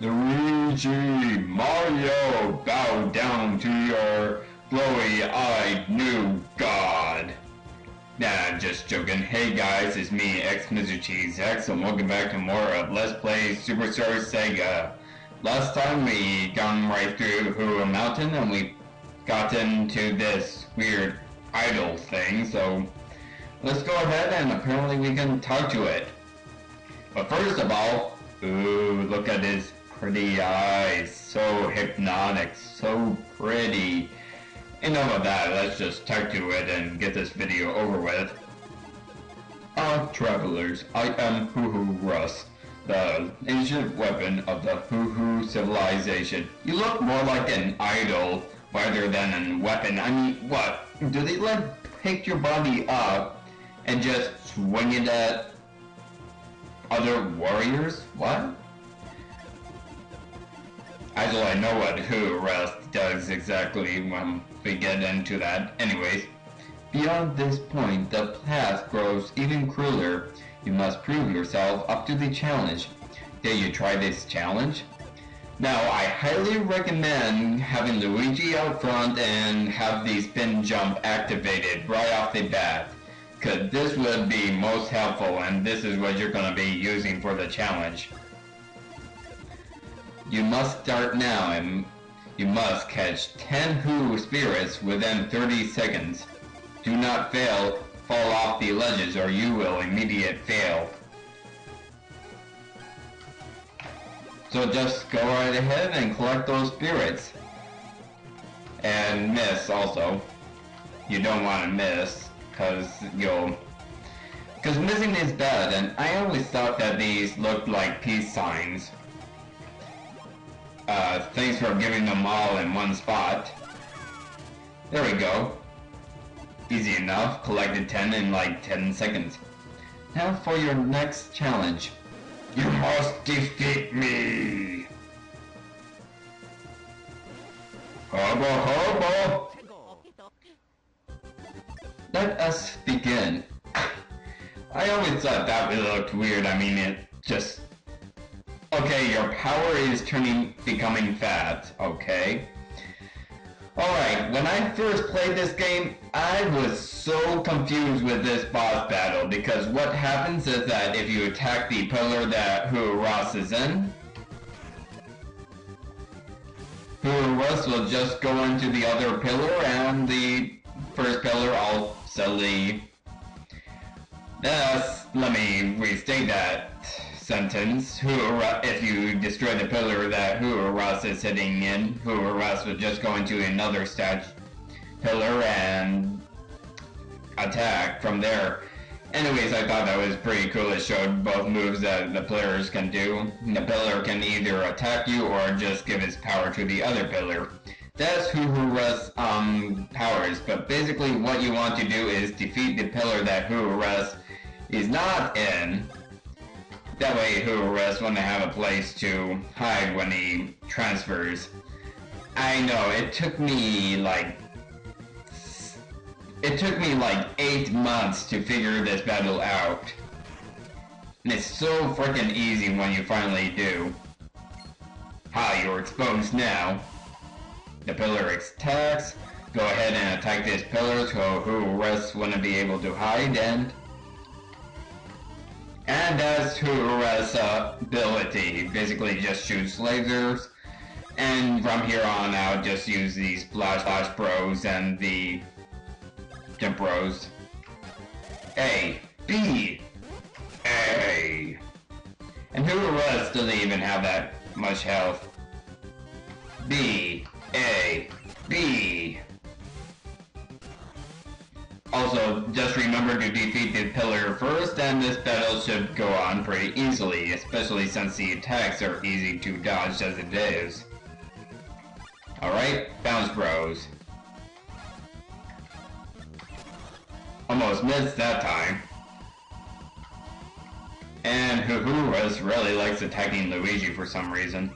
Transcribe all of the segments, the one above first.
Luigi, Mario, bow down to your glowy-eyed new god. Nah, I'm just joking. Hey guys, it's me, Mr. Cheese X, and welcome back to more of Let's Play Superstar Saga. Last time we gone right through Hoohoo Mountain and we got into this weird idol thing, so let's go ahead and apparently we can talk to it. But first of all, ooh, look at his pretty eyes, so hypnotic, so pretty. Enough of that, let's just talk to it and get this video over with. Travelers, I am Hoohooros, the ancient weapon of the Hoohoo civilization. You look more like an idol rather than a weapon. I mean, what? Do they pick your body up and just swing it at other warriors? What? Actually, I know what Hoohooros does exactly when we get into that. Anyways, beyond this point, the path grows even crueler. You must prove yourself up to the challenge. Did you try this challenge? Now, I highly recommend having Luigi out front and have the spin jump activated right off the bat, because this would be most helpful and this is what you're going to be using for the challenge. You must start now and you must catch 10 Hoohoo spirits within 30 seconds. Do not fall off the ledges or you will immediately fail. So just go right ahead and collect those spirits. And miss also. You don't want to miss, because missing is bad, and I always thought that these looked like peace signs. Thanks for giving them all in one spot. There we go. Easy enough, collected 10 in like 10 seconds. Now for your next challenge. You must defeat me! Hobo hobo! Let us begin. I always thought that looked weird. I mean, it just... Okay, your power is becoming fat, okay? Alright, when I first played this game, I was so confused with this boss battle, because what happens is that if you attack the pillar that Hoohooros is in, Hoohooros will just go into the other pillar, and the first pillar all suddenly... let me restate that sentence. If you destroy the pillar that Hoohooros is sitting in, Hoohooros will just go into another pillar and attack from there. Anyways, I thought that was pretty cool. It showed both moves that the players can do. The pillar can either attack you or just give its power to the other pillar. That's Hoohooros' powers, but basically what you want to do is defeat the pillar that Hoohooros is not in. That way Hoohooros won't have a place to hide when he transfers. I know, it took me like 8 months to figure this battle out. And it's so freaking easy when you finally do. Ha, you're exposed now. The pillar attacks. Go ahead and attack this pillar so Hoohooros wouldn't be able to hide, and that's Hoohooros' ability. He basically just shoots lasers, and from here on out just use these flash bros and the jump bros. A, B, A. And Hoohooros doesn't even have that much health. B, A, B. Also, just remember to defeat the pillar first, and this battle should go on pretty easily, especially since the attacks are easy to dodge as it is. Alright, bounce bros. Almost missed that time. And Hoohooros really likes attacking Luigi for some reason.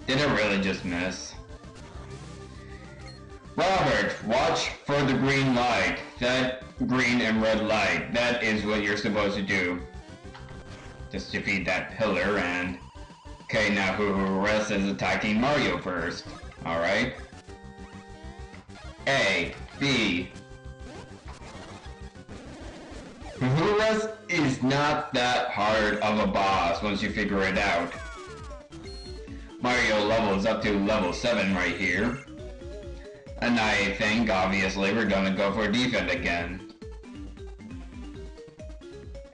Did it really just miss? Robert, watch for the green light. That green and red light. That is what you're supposed to do. Just defeat that pillar and Okay, now Hoohooros is attacking Mario first. Alright. A, B. Hoohooros is not that hard of a boss once you figure it out. Mario levels up to level 7 right here. And I think, obviously, we're gonna go for defense again.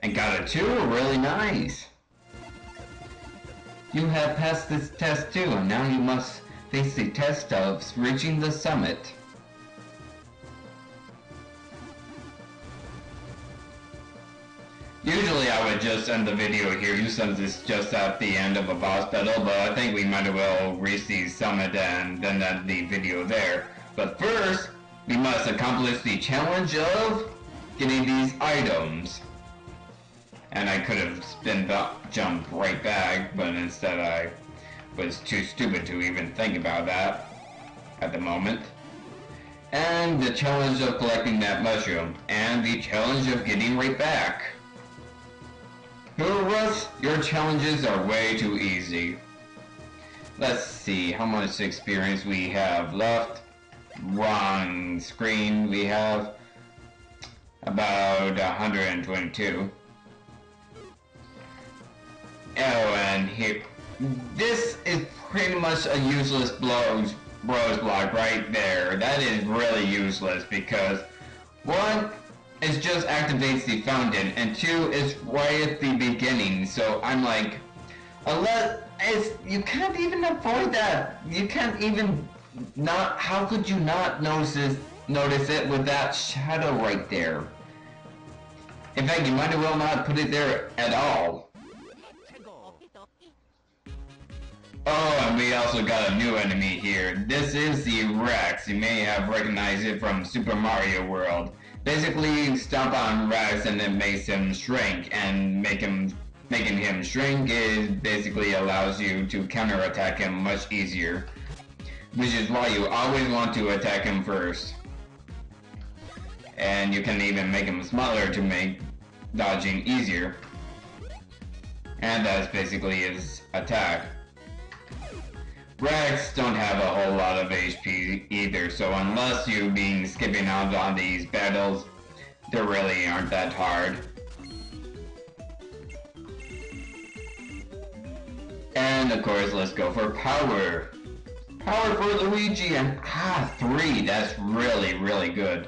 And got a 2, really nice. You have passed this test too, and now you must face the test of reaching the summit. Usually I would just end the video here since it's just at the end of a boss battle, but I think we might as well reach the summit and then end the video there. But first, we must accomplish the challenge of getting these items. And I could have jumped right back, but instead I was too stupid to even think about that at the moment. And the challenge of collecting that mushroom, and the challenge of getting right back. Hoohooros, your challenges are way too easy. Let's see how much experience we have left. Wrong screen, we have about 122. Oh, and here, this is pretty much a useless bros block right there. That is really useless because 1, it just activates the fountain, and 2, it's right at the beginning. So I'm like, you can't even avoid that. You can't even not. How could you not notice it with that shadow right there? In fact, you might as well not put it there at all. Oh, and we also got a new enemy here. This is the Rex. You may have recognized it from Super Mario World. Basically, you stomp on Rex and it makes him shrink, and making him shrink is basically allows you to counterattack him much easier. Which is why you always want to attack him first. And you can even make him smaller to make dodging easier. And that's basically his attack. Rex don't have a whole lot of HP either, so unless you've been skipping out on these battles, they really aren't that hard. And of course, let's go for power. Power for Luigi, and 3, that's really, really good.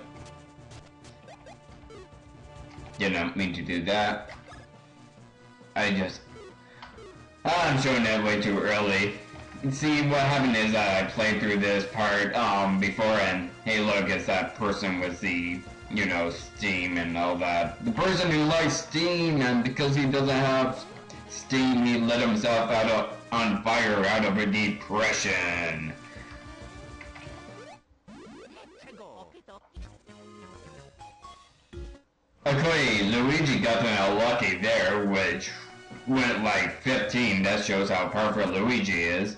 Didn't mean to do that. I'm showing that way too early. See, what happened is I played through this part before, and hey look, it's that person with the, steam and all that. The person who likes steam, and because he doesn't have steam, he lit himself on fire out of a depression. Okay, Luigi got lucky there, which went like 15. That shows how powerful Luigi is.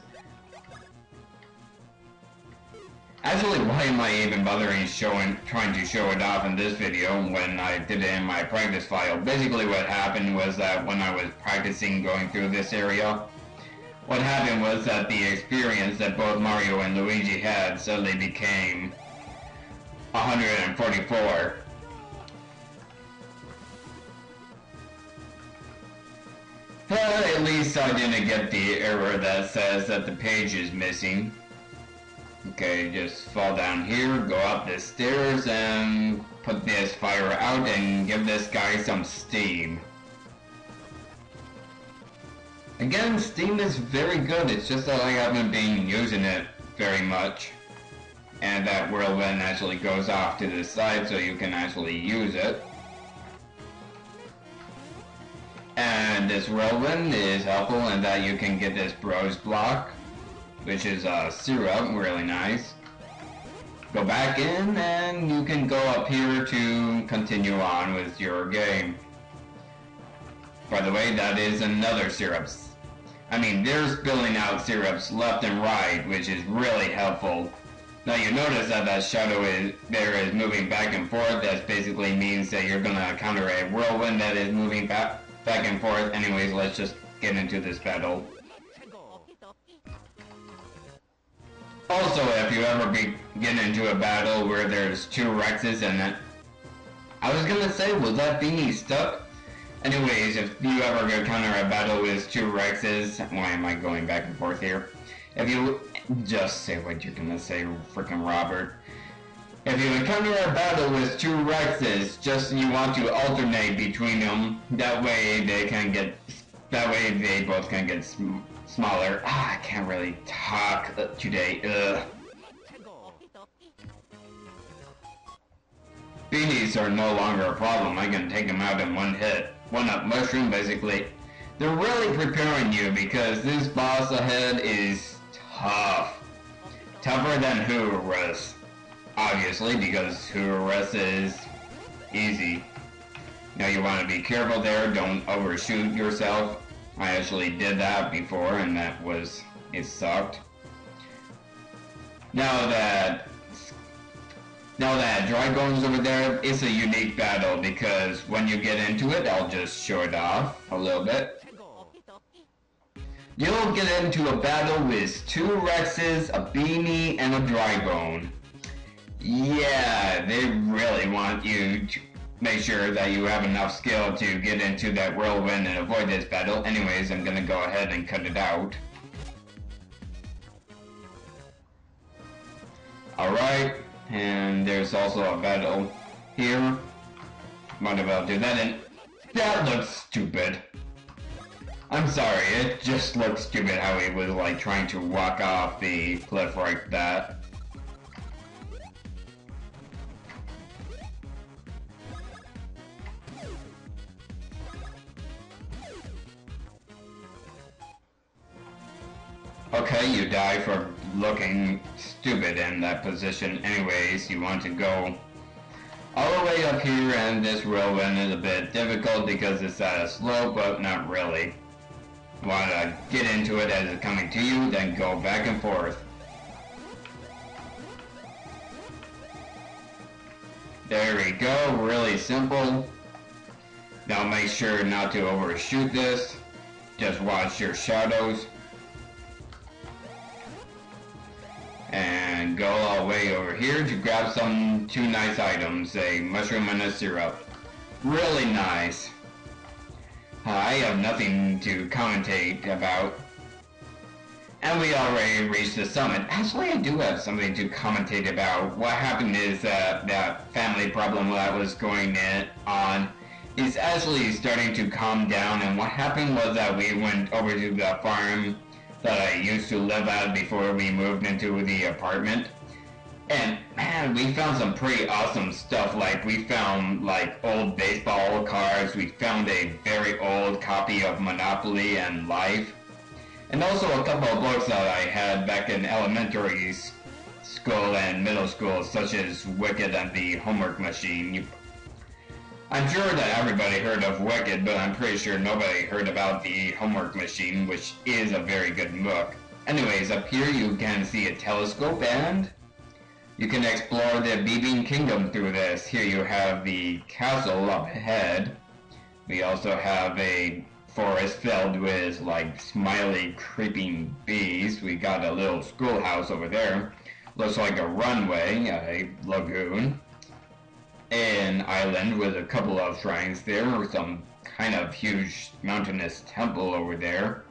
Actually, why am I even bothering trying to show it off in this video when I did it in my practice file? Basically what happened was that when I was practicing going through this area, what happened was that the experience that both Mario and Luigi had suddenly became 144. But at least I didn't get the error that says that the page is missing. Okay, just fall down here, go up the stairs, and put this fire out and give this guy some steam. Again, steam is very good, it's just that I haven't been using it very much. And that whirlwind actually goes off to the side so you can actually use it. And this whirlwind is helpful in that you can get this bros block, which is syrup, really nice. Go back in and you can go up here to continue on with your game. By the way, that is another syrups. I mean, they're spilling out syrups left and right, which is really helpful. Now you notice that that shadow is moving back and forth. That basically means that you're gonna counter a whirlwind that is moving back and forth. Anyways, let's just get into this battle. Also, if you ever get into a battle where there's 2 Rexes in it, I was gonna say, was that Beanie stuck? Anyways, if you ever encounter a battle with 2 Rexes, why am I going back and forth here? If you just say what you're gonna say, freaking Robert. If you encounter a battle with 2 Rexes, you want to alternate between them. That way they both can get smaller. I can't really talk today. Beanies are no longer a problem. I can take them out in one hit. One up mushroom, basically. They're really preparing you because this boss ahead is tough. Tougher than Hoohooros. Obviously, because Hoohooros is easy. Now you want to be careful there. Don't overshoot yourself. I actually did that before and it sucked. Now that Dragon's over there, it's a unique battle because when you get into it, I'll just show it off a little bit. You'll get into a battle with 2 Rexes, a Beanie, and a Dragon. Yeah, they really want you to make sure that you have enough skill to get into that whirlwind and avoid this battle. Anyways, I'm gonna go ahead and cut it out. Alright, and there's also a battle here. Might as well do that, and that looks stupid. I'm sorry, it just looks stupid how he was like trying to walk off the cliff like that. Okay, you die for looking stupid in that position. Anyways, you want to go all the way up here, and this whirlwind is a bit difficult because it's at a slope, but not really. You want to get into it as it's coming to you, then go back and forth. There we go, really simple. Now make sure not to overshoot this. Just watch your shadows. And go all the way over here to grab 2 nice items, a mushroom and a syrup. Really nice. I have nothing to commentate about. And we already reached the summit. Actually, I do have something to commentate about. What happened is that family problem that was going on is actually starting to calm down, and what happened was that we went over to the farm that I used to live at before we moved into the apartment. And man, we found some pretty awesome stuff. Like we found like old baseball cards, we found a very old copy of Monopoly and Life, and also a couple of books that I had back in elementary school and middle school, such as Wicked and the Homework Machine. I'm sure that everybody heard of Wicked, but I'm pretty sure nobody heard about the Homework Machine, which is a very good book. Anyways, up here you can see a telescope, and you can explore the Beeping Kingdom through this. Here you have the castle up ahead. We also have a forest filled with like smiley creeping bees. We got a little schoolhouse over there. Looks like a runway, a lagoon. An island with a couple of shrines there, some kind of huge mountainous temple over there,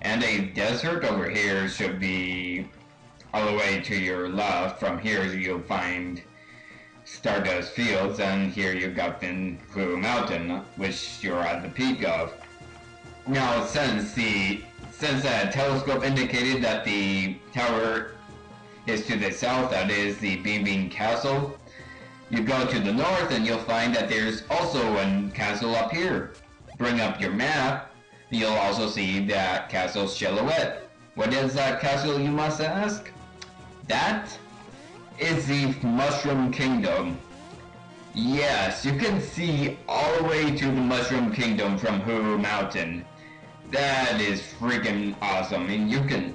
and a desert over here should be all the way to your left. From here you'll find Stardust Fields, and here you've got the Hoohoo Mountain, which you're at the peak of. Now, since that telescope indicated that the tower is to the south, that is the Beaming Castle, you go to the north and you'll find that there's also a castle up here. Bring up your map, you'll also see that castle's silhouette. What is that castle, you must ask? That is the Mushroom Kingdom. Yes, you can see all the way to the Mushroom Kingdom from Hoohoo Mountain. That is freaking awesome. I mean, you can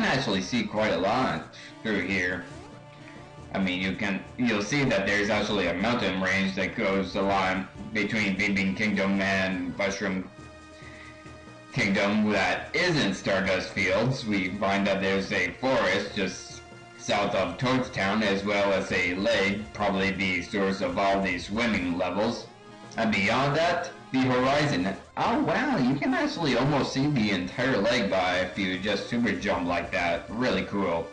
actually see quite a lot through here. I mean, you'll see that there's actually a mountain range that goes along between Beeping Kingdom and Mushroom kingdom that isn't Stardust Fields, we find that there's a forest just south of Toadstown, as well as a lake, probably the source of all these swimming levels. And beyond that, the horizon. Oh wow, you can actually almost see the entire lake if you just super jump like that. Really cool.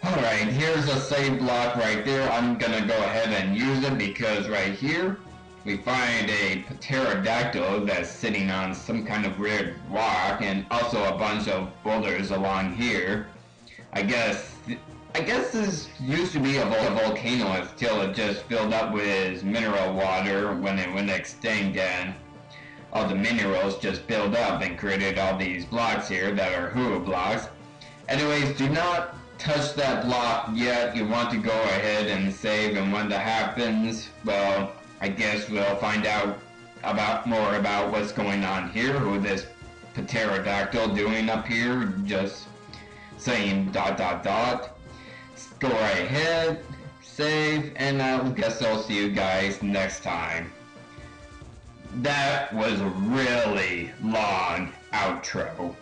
Alright, here's a save block right there. I'm gonna go ahead and use it because right here we find a pterodactyl that's sitting on some kind of weird rock, and also a bunch of boulders along here. I guess this used to be a volcano until it just filled up with mineral water when it went extinct, and all the minerals just built up and created all these blocks here that are Hoohoo blocks. Anyways, do not touch that block yet. You want to go ahead and save, and when that happens, well, I guess we'll find out more about what's going on here, who this pterodactyl doing up here, just saying ... Go right ahead, save, and I guess I'll see you guys next time. That was a really long outro.